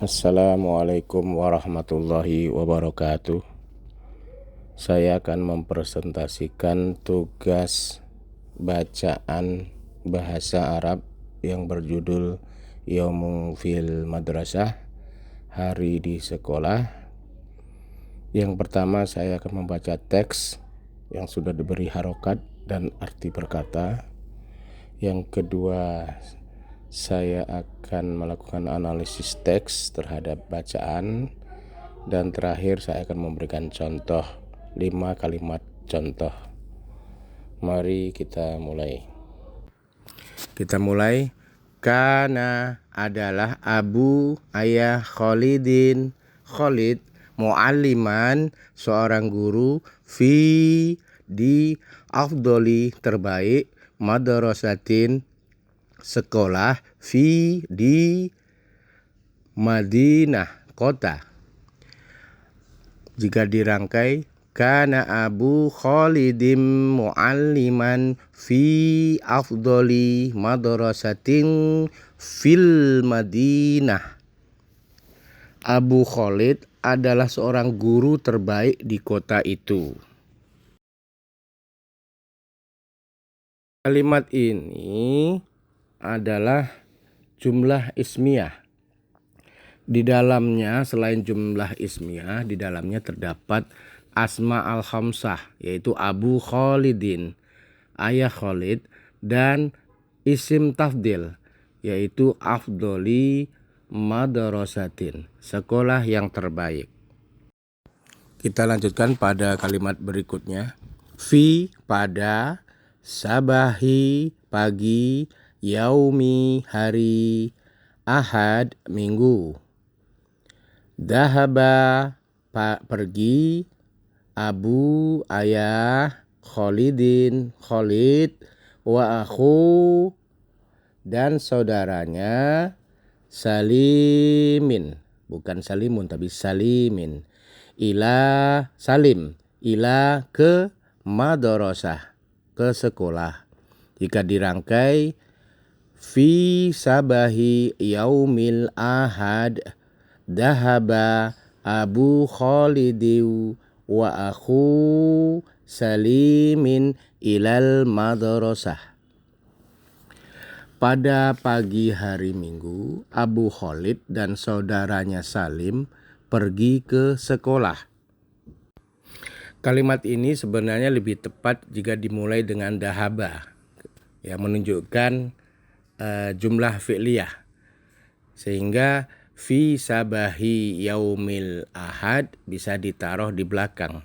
Assalamualaikum warahmatullahi wabarakatuh. Saya akan mempresentasikan tugas bacaan bahasa Arab yang berjudul Yaumun fil Madrasah, hari di sekolah. Yang pertama, saya akan membaca teks yang sudah diberi harokat dan arti berkata. Yang kedua, saya akan melakukan analisis teks terhadap bacaan. Dan terakhir, saya akan memberikan contoh 5 kalimat contoh. Mari kita mulai. Kana adalah abu ayah Khalid mu'alliman, seorang guru, di afdoli, terbaik, madrasatin, sekolah, di Madinah, kota. Jika dirangkai, kana Abu Khalidim mu'alliman fi afdoli madrasatin fil Madinah. Abu Khalid adalah seorang guru terbaik di kota itu. Kalimat ini adalah jumlah ismiyah. Di dalamnya, selain jumlah ismiyah, di dalamnya terdapat asma al-khamsah, yaitu Abu Khalidin, ayah Khalid, dan isim tafdil, yaitu afdoli madrasatin, sekolah yang terbaik. Kita lanjutkan pada kalimat berikutnya. Fi, pada, sabahi, pagi, yaumi, hari, ahad, minggu. Dahaba, pergi, abu, ayah, Khalidin, Khalid, wa akhu, dan saudaranya, Salimin, bukan Salimun tapi Salimin, Salim, ke madrasah, ke sekolah. Jika dirangkai, fi sabahi yaumil ahad, dahaba Abu Khalidiw wa akhu Salimin ilal madrasah. Pada pagi hari Minggu, Abu Khalid dan saudaranya Salim pergi ke sekolah. Kalimat ini sebenarnya lebih tepat jika dimulai dengan dahaba, yang menunjukkan jumlah fi'liyah, sehingga fi sabahi yaumil ahad bisa ditaruh di belakang.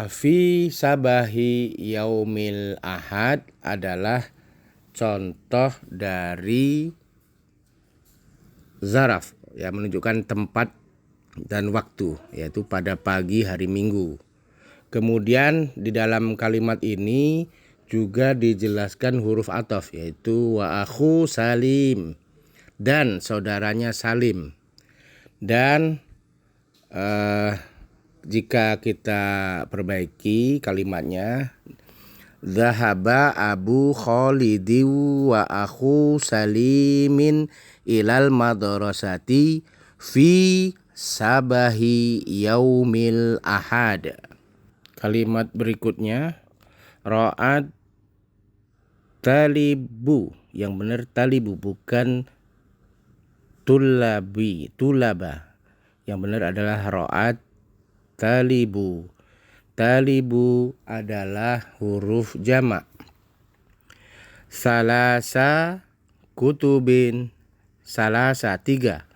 Fi sabahi yaumil ahad adalah contoh dari zaraf, yang menunjukkan tempat dan waktu, yaitu pada pagi hari Minggu. Kemudian di dalam kalimat ini juga dijelaskan huruf ataf, yaitu wa akhu Salim, dan saudaranya Salim. Dan jika kita perbaiki kalimatnya, Zahaba Abu Khalidi wa akhu Salimin ilal madrasati fi sabahi yaumil ahad. Kalimat berikutnya, ra'at talibu, yang benar talibu, bukan tulaba. Yang benar adalah ra'at talibu. Talibu adalah huruf jamak. Salasa kutubin, salasa, 3.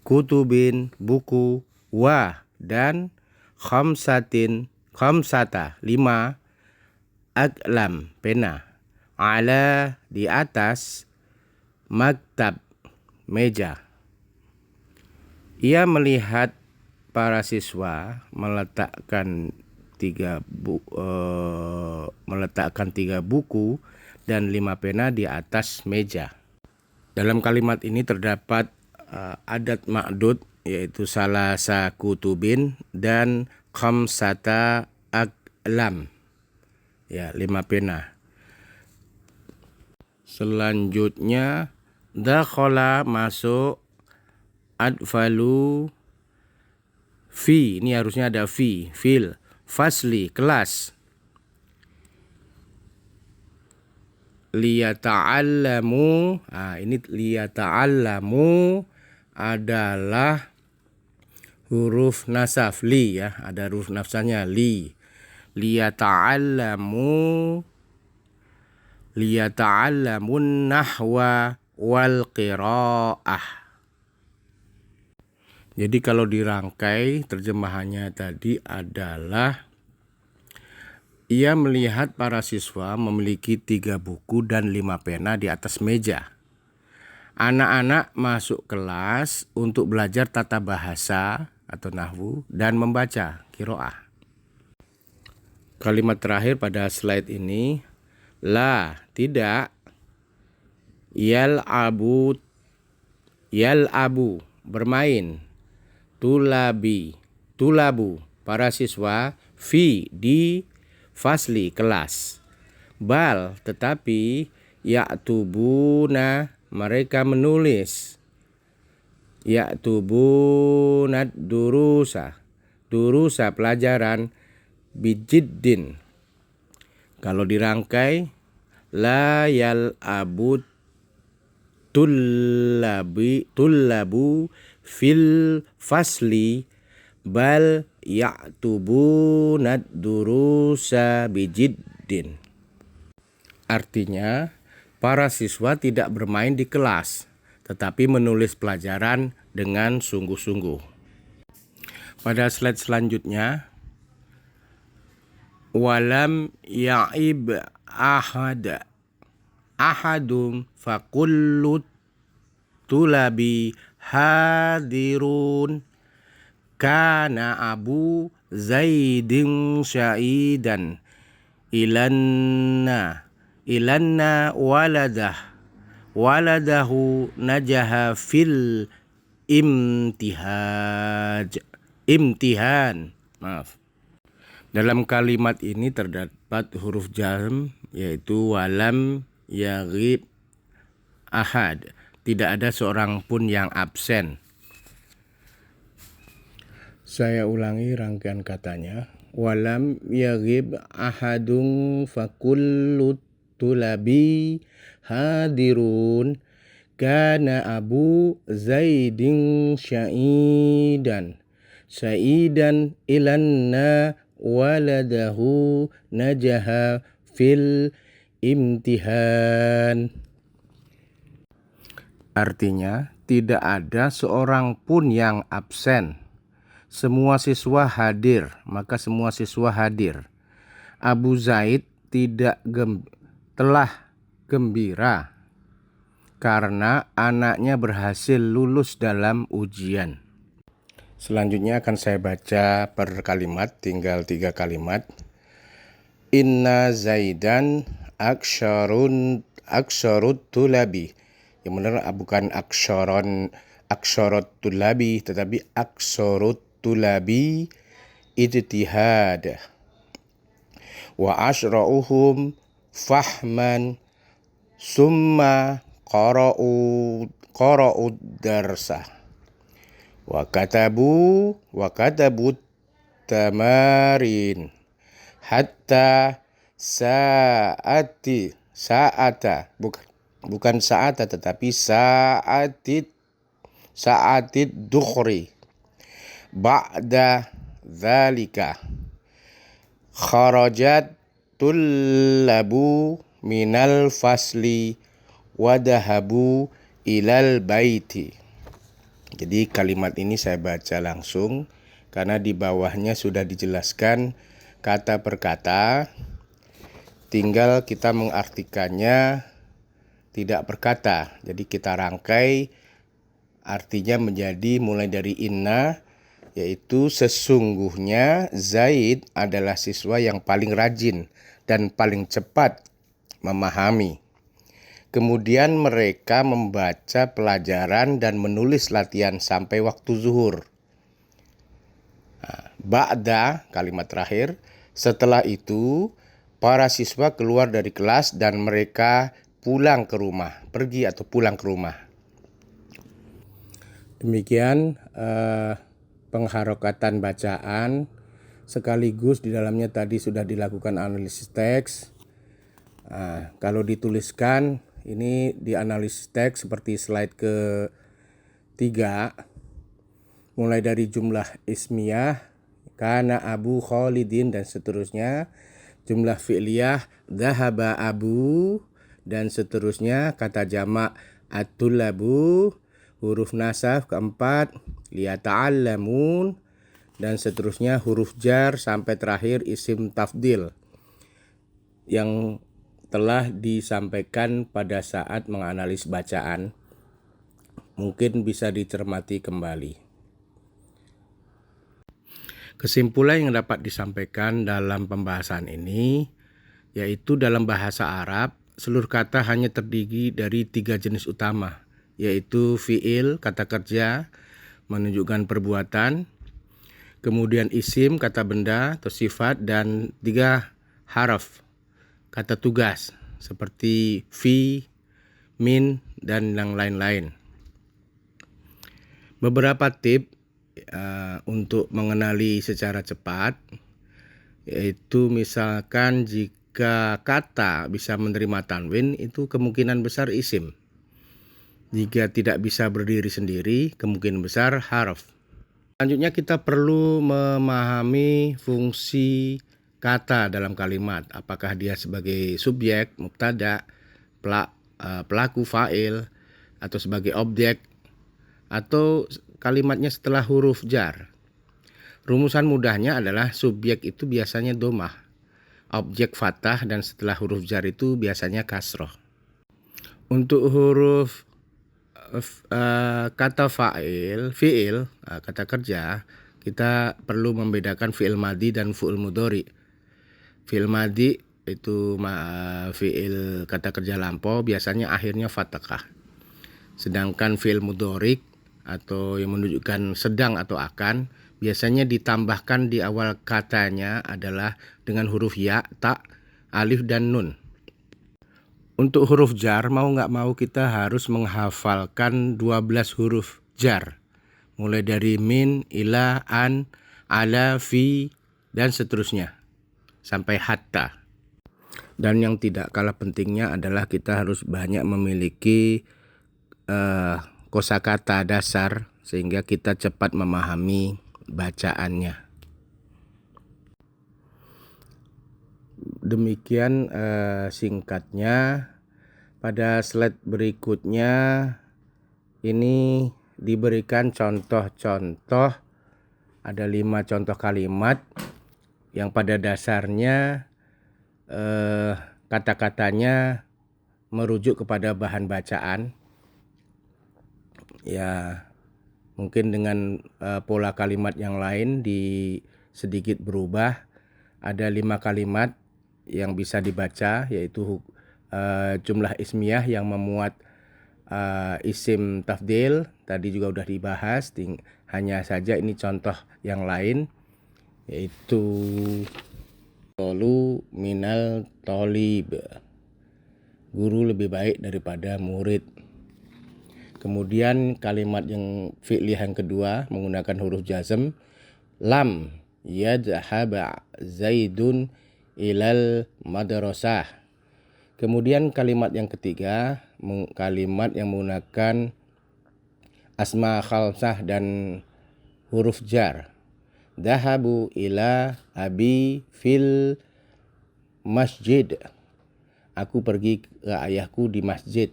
Kutubin, buku, wa, dan khamsata, 5. Aqlam, pena. Ala, di atas. Maktab, meja. Ia melihat para siswa meletakkan 3 buku dan 5 pena di atas meja. Dalam kalimat ini terdapat adat ma'dud, yaitu salasa kutubin dan khamsata aqlam, 5 pena. Selanjutnya dakhala masuk, adfalu fi, ini harusnya ada fi, fil fasli kelas, liyata'allamu, ini liyata'allamu adalah huruf nasaf li ya, ada huruf nafsanya li, liyata'allamun nahwa wal qiraah. Jadi kalau dirangkai terjemahannya tadi adalah ia melihat para siswa memiliki 3 buku dan 5 pena di atas meja. Anak-anak masuk kelas untuk belajar tata bahasa atau nahwu dan membaca qiraah. Kalimat terakhir pada slide ini, la, tidak, yal'abu, bermain, tulabu, para siswa, fi, di, fasli, kelas, bal, tetapi, ya'tubuna, mereka menulis, ya'tubunad durusa, pelajaran, bijiddin. Kalau dirangkai, la yal'abu tullabu fil fasli bal ya'tubunad durusa bijiddin. Artinya, para siswa tidak bermain di kelas, tetapi menulis pelajaran dengan sungguh-sungguh. Pada slide selanjutnya, walam ya'ib ahadum fakullut tulabi hadirun kana abu zaidin syaidan ilanna waladahu najaha fil imtihan. Dalam kalimat ini terdapat huruf jazm, yaitu walam yaghib ahad, tidak ada seorang pun yang absen. Saya ulangi rangkaian katanya. Walam yaghib ahadun fakullut tulabi hadirun kana abu zaidin syaidan ilanna waladahu najaha fil imtihan. Artinya, tidak ada seorang pun yang absen. Semua siswa hadir, maka semua siswa hadir. Abu Zaid telah gembira karena anaknya berhasil lulus dalam ujian. Selanjutnya akan saya baca per kalimat, tinggal 3 kalimat. Inna Zaidan aksyarut tulabi. Yang benar bukan aksyarat tulabi, tetapi aksarut tulabi ijtihad. Wa asyra'uhum fahman summa qara'u darsa. Wa katabu tamarin hatta bukan saata tetapi sa'atid dukhri ba'da dzalika kharajat tullabu minal fasli wadahabu ilal baiti. Jadi kalimat ini saya baca langsung karena di bawahnya sudah dijelaskan kata per kata, tinggal kita mengartikannya tidak per kata. Jadi kita rangkai artinya menjadi mulai dari inna, yaitu sesungguhnya Zaid adalah siswa yang paling rajin dan paling cepat memahami. Kemudian mereka membaca pelajaran dan menulis latihan sampai waktu zuhur. Ba'da, kalimat terakhir, setelah itu para siswa keluar dari kelas dan mereka pergi atau pulang ke rumah. Demikian pengharokatan bacaan, sekaligus di dalamnya tadi sudah dilakukan analisis teks. Kalau dituliskan ini di analisis teks seperti slide ke-3, mulai dari jumlah ismiyah, kana Abu Khalidin dan seterusnya, jumlah fi'liyah, dhahaba Abu dan seterusnya, kata jamak at-tullabu, huruf nasab keempat, liyata'allamun dan seterusnya, huruf jar sampai terakhir isim tafdil yang telah disampaikan pada saat menganalisis bacaan. Mungkin bisa dicermati kembali. Kesimpulan yang dapat disampaikan dalam pembahasan ini yaitu dalam bahasa Arab seluruh kata hanya terdiri dari 3 jenis utama, yaitu fi'il, kata kerja menunjukkan perbuatan, kemudian isim, kata benda atau sifat, dan 3 haraf, kata tugas seperti fi, min, dan yang lain-lain. Beberapa tips untuk mengenali secara cepat, yaitu misalkan jika kata bisa menerima tanwin, itu kemungkinan besar isim. Jika tidak bisa berdiri sendiri, kemungkinan besar harf. Selanjutnya kita perlu memahami fungsi kata dalam kalimat. Apakah dia sebagai subjek, mubtada, pelaku, fa'il, atau sebagai objek, atau kalimatnya setelah huruf jar. Rumusan mudahnya adalah subjek itu biasanya domah, objek fathah, dan setelah huruf jar itu biasanya kasroh. Untuk huruf kata fi'il, kata kerja, kita perlu membedakan fi'il madhi dan fi'il mudhari. Fi'il madhi itu fi'il kata kerja lampau, biasanya akhirnya fathah. Sedangkan fi'il mudhari atau yang menunjukkan sedang atau akan, biasanya ditambahkan di awal katanya adalah dengan huruf ya, ta, alif, dan nun. Untuk huruf jar, mau nggak mau kita harus menghafalkan 12 huruf jar. Mulai dari min, ila, an, ala, fi, dan seterusnya. Sampai hatta. Dan yang tidak kalah pentingnya adalah kita harus banyak memiliki kosakata dasar sehingga kita cepat memahami bacaannya. Demikian singkatnya. Pada slide berikutnya ini diberikan contoh-contoh, ada 5 contoh kalimat yang pada dasarnya kata-katanya merujuk kepada bahan bacaan. Ya, mungkin dengan pola kalimat yang lain sedikit berubah. Ada 5 kalimat yang bisa dibaca, yaitu jumlah ismiyah yang memuat isim tafdil, tadi juga udah dibahas. Hanya saja ini contoh yang lain, yaitu tolu minal tolib, guru lebih baik daripada murid. Kemudian kalimat yang fi'liyah yang kedua menggunakan huruf jazm, lam yadhhaba zaidun ilal madrasah. Kemudian kalimat yang ketiga, kalimat yang menggunakan asma khamsah dan huruf jar. Dhahabu ila abi fil masjid. Aku pergi ke ayahku di masjid.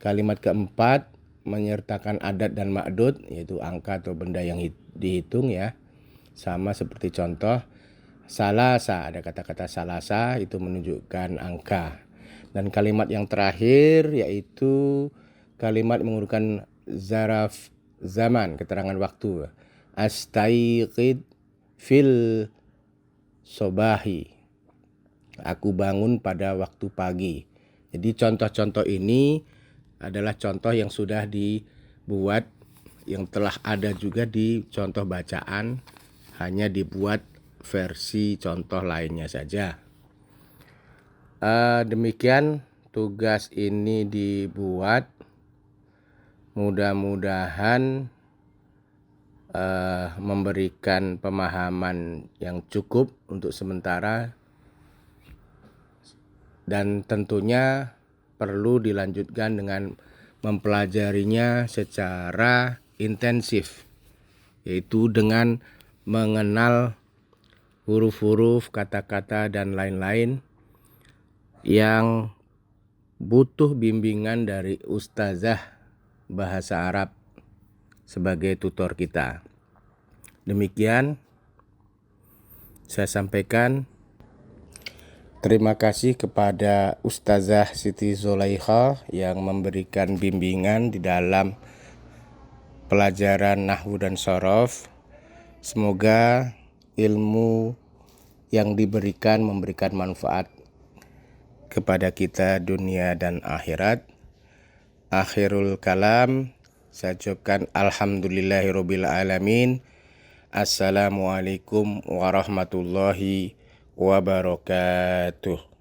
Kalimat keempat menyertakan adat dan ma'dud, yaitu angka atau benda yang dihitung ya. Sama seperti contoh salasa, ada kata-kata salasa itu menunjukkan angka. Dan kalimat yang terakhir yaitu kalimat menggunakan zaraf zaman, keterangan waktu. Astaiqid fil sobahi. Aku bangun pada waktu pagi. Jadi contoh-contoh ini adalah contoh yang sudah dibuat, yang telah ada juga di contoh bacaan, hanya dibuat versi contoh lainnya saja. Demikian tugas ini dibuat. Mudah-mudahan memberikan pemahaman yang cukup untuk sementara, dan tentunya perlu dilanjutkan dengan mempelajarinya secara intensif, yaitu dengan mengenal huruf-huruf, kata-kata, dan lain-lain yang butuh bimbingan dari ustazah bahasa Arab sebagai tutor kita. Demikian saya sampaikan. Terima kasih kepada Ustazah Siti Zulaikha yang memberikan bimbingan di dalam pelajaran nahwu dan shorof. Semoga ilmu yang diberikan memberikan manfaat kepada kita dunia dan akhirat. Akhirul kalam, saya ucapkan alhamdulillahirabbil alamin. Assalamualaikum warahmatullahi wabarakatuh.